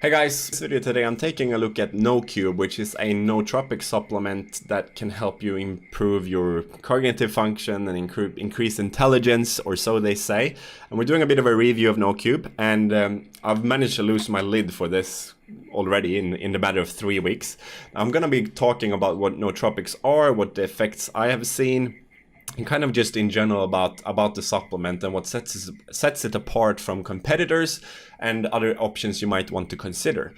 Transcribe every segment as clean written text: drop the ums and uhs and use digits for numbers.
Hey guys, in this video today I'm taking a look at Noocube, which is a nootropic supplement that can help you improve your cognitive function and increase intelligence, or so they say. And we're doing a bit of a review of Noocube, and I've managed to lose my lid for this already in the matter of 3 weeks. I'm gonna be talking about what nootropics are, what the effects I have seen, and kind of just in general about the supplement and what sets it apart from competitors and other options you might want to consider.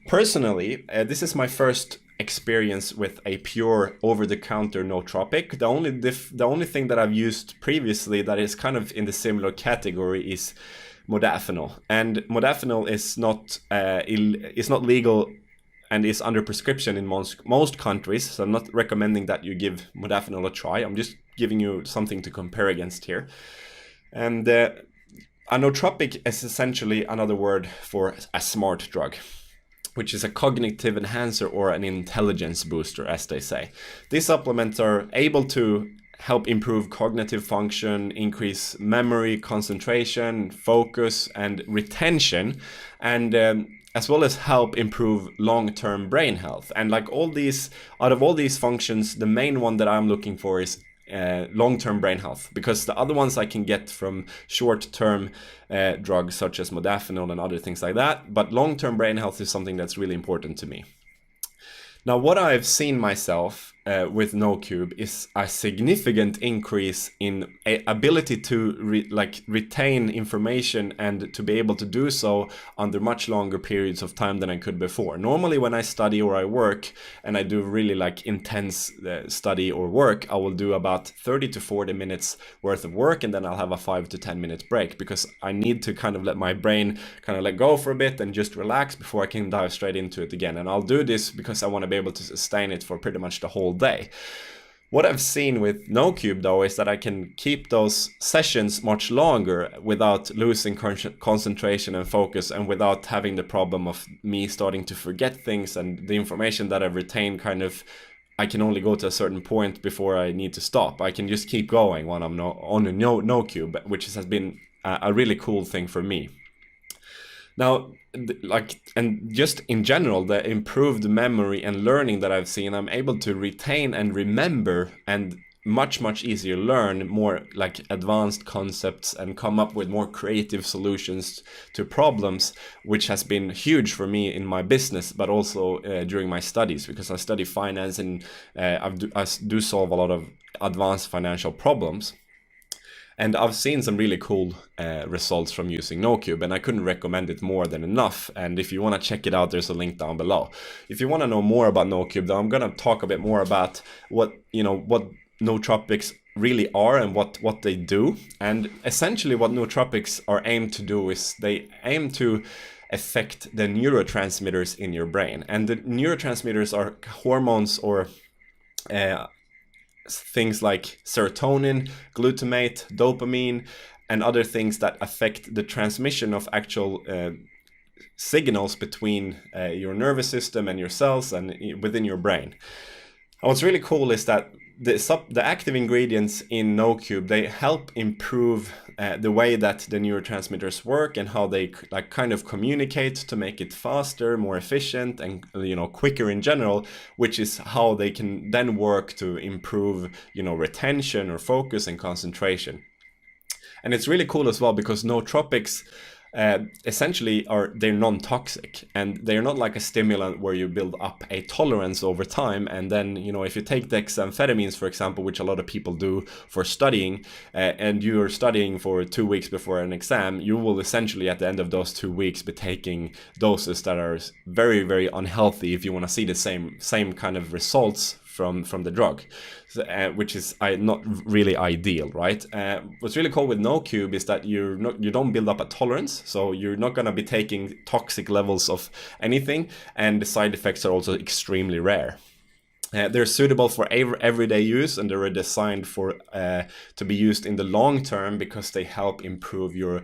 Personally, this is my first experience with a pure over-the-counter nootropic. The only thing that I've used previously that is kind of in the similar category is modafinil, and modafinil is not legal and is under prescription in most countries, so I'm not recommending that you give modafinil a try. I'm just giving you something to compare against here. And a nootropic is essentially another word for a smart drug, which is a cognitive enhancer or an intelligence booster, as they say. These supplements are able to help improve cognitive function, increase memory, concentration, focus, and retention, and as well as help improve long-term brain health. And like out of all these functions, the main one that I'm looking for is long-term brain health, because the other ones I can get from short-term drugs such as modafinil and other things like that. But long-term brain health is something that's really important to me. Now, what I've seen myself with Noocube is a significant increase in ability to retain information and to be able to do so under much longer periods of time than I could before. Normally, when I study or I work and I do really intense study or work, I will do about 30 to 40 minutes worth of work, and then I'll have a 5 to 10 minute break, because I need to kind of let my brain kind of let go for a bit and just relax before I can dive straight into it again. And I'll do this because I want to be able to sustain it for pretty much the whole day. What I've seen with Noocube though is that I can keep those sessions much longer without losing concentration and focus, and without having the problem of me starting to forget things, and the information that I've retained I can only go to a certain point before I need to stop. I can just keep going when I'm on a Noocube, which has been a really cool thing for me. Now, and just in general, the improved memory and learning that I've seen, I'm able to retain and remember and much easier learn more advanced concepts and come up with more creative solutions to problems, which has been huge for me in my business, but also during my studies, because I study finance and I do solve a lot of advanced financial problems. And I've seen some really cool results from using Noocube, and I couldn't recommend it more than enough. And if you want to check it out, there's a link down below. If you want to know more about Noocube, though, I'm going to talk a bit more about what nootropics really are and what they do. And essentially what nootropics are aimed to do is they aim to affect the neurotransmitters in your brain. And the neurotransmitters are hormones or things like serotonin, glutamate, dopamine, and other things that affect the transmission of actual signals between your nervous system and your cells and within your brain. And what's really cool is that the active ingredients in Noocube, they help improve the way that the neurotransmitters work and how they kind of communicate to make it faster, more efficient, and quicker in general, which is how they can then work to improve retention or focus and concentration. And it's really cool as well because nootropics essentially they're non-toxic, and they're not like a stimulant where you build up a tolerance over time, and then if you take dexamphetamines, for example, which a lot of people do for studying, and you're studying for 2 weeks before an exam, you will essentially at the end of those 2 weeks be taking doses that are very unhealthy if you want to see the same kind of results from the drug, which is not really ideal, right? What's really cool with Noocube is that you don't build up a tolerance, so you're not going to be taking toxic levels of anything, and the side effects are also extremely rare. They're suitable for everyday use, and they're designed for to be used in the long term because they help improve your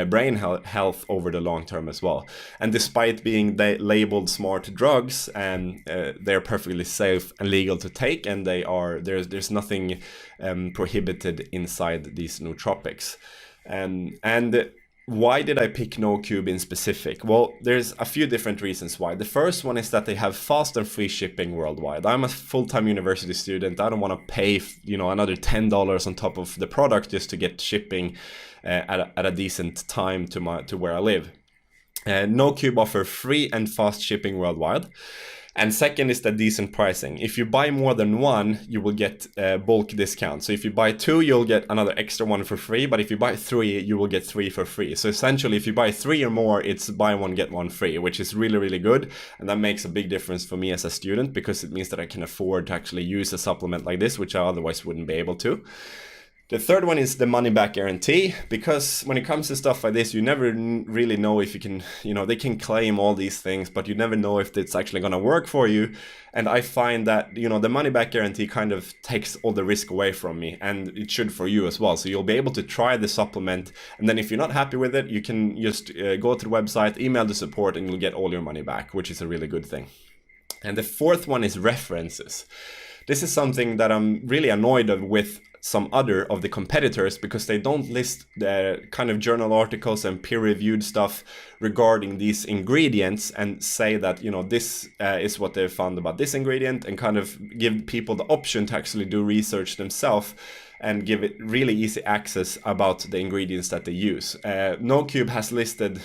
brain health over the long term as well. And despite being labeled smart drugs, they're perfectly safe and legal to take, and there's nothing prohibited inside these nootropics. And why did I pick Noocube in specific? Well, there's a few different reasons why. The first one is that they have fast and free shipping worldwide. I'm a full-time university student. I don't want to pay, another $10 on top of the product just to get shipping at a decent time to where I live. Noocube offer free and fast shipping worldwide. And second is the decent pricing. If you buy more than one, you will get bulk discount. So if you buy two, you'll get another extra one for free. But if you buy three, you will get three for free. So essentially, if you buy three or more, it's buy one, get one free, which is really, really good. And that makes a big difference for me as a student, because it means that I can afford to actually use a supplement like this, which I otherwise wouldn't be able to. The third one is the money back guarantee, because when it comes to stuff like this, you never really know if you can, they can claim all these things, but you never know if it's actually going to work for you. And I find that, the money back guarantee kind of takes all the risk away from me, and it should for you as well. So you'll be able to try the supplement, and then if you're not happy with it, you can just go to the website, email the support, and you'll get all your money back, which is a really good thing. And the fourth one is references. This is something that I'm really annoyed with some other of the competitors, because they don't list the kind of journal articles and peer-reviewed stuff regarding these ingredients and say that, this is what they've found about this ingredient, and kind of give people the option to actually do research themselves and give it really easy access about the ingredients that they use. Noocube has listed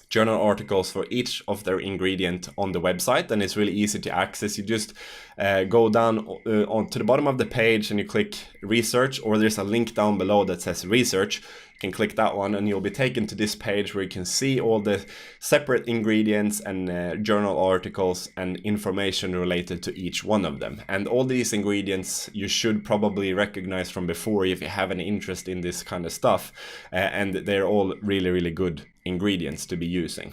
journal articles for each of their ingredient on the website, and it's really easy to access. You just go down to the bottom of the page and you click research, or there's a link down below that says research. You can click that one and you'll be taken to this page where you can see all the separate ingredients and journal articles and information related to each one of them. And all these ingredients you should probably recognize from before if you have any interest in this kind of stuff, and they're all really, really good ingredients to be using.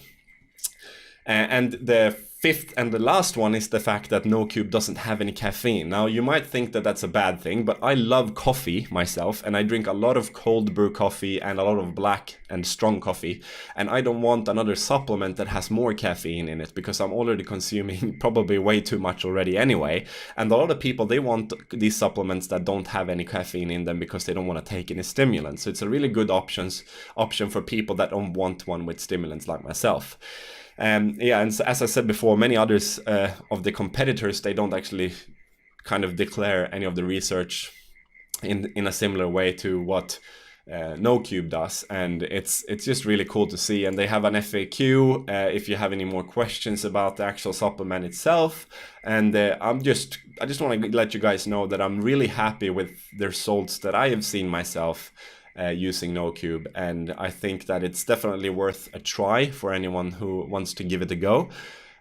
And the fifth and the last one is the fact that Noocube doesn't have any caffeine. Now, you might think that that's a bad thing, but I love coffee myself, and I drink a lot of cold brew coffee and a lot of black and strong coffee, and I don't want another supplement that has more caffeine in it, because I'm already consuming probably way too much already anyway. And a lot of people, they want these supplements that don't have any caffeine in them because they don't want to take any stimulants. So it's a really good option for people that don't want one with stimulants like myself. And as I said before, many others of the competitors, they don't actually kind of declare any of the research in a similar way to what Noocube does, and it's just really cool to see. And they have an FAQ if you have any more questions about the actual supplement itself. And I just want to let you guys know that I'm really happy with the results that I have seen myself using Noocube, and I think that it's definitely worth a try for anyone who wants to give it a go.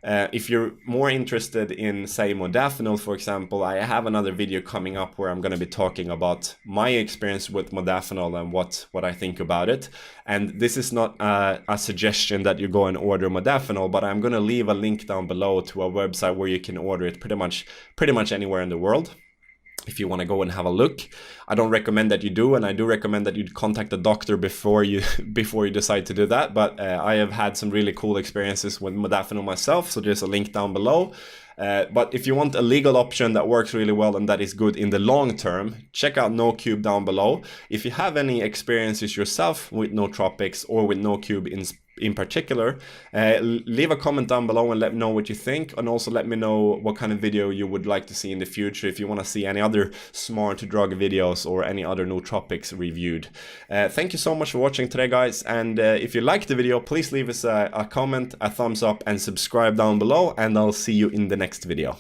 If you're more interested in, say, modafinil, for example, I have another video coming up where I'm going to be talking about my experience with modafinil and what I think about it. And this is not a suggestion that you go and order modafinil, but I'm going to leave a link down below to a website where you can order it pretty much anywhere in the world, if you want to go and have a look. I don't recommend that you do, and I do recommend that you contact a doctor before you decide to do that. But I have had some really cool experiences with modafinil myself, so there's a link down below. But if you want a legal option that works really well and that is good in the long term, check out Noocube down below. If you have any experiences yourself with nootropics or with Noocube in particular, leave a comment down below and let me know what you think, and also let me know what kind of video you would like to see in the future, if you want to see any other smart drug videos or any other nootropics reviewed. Thank you so much for watching today, guys, and if you liked the video, please leave us a comment, a thumbs up, and subscribe down below, and I'll see you in the next video.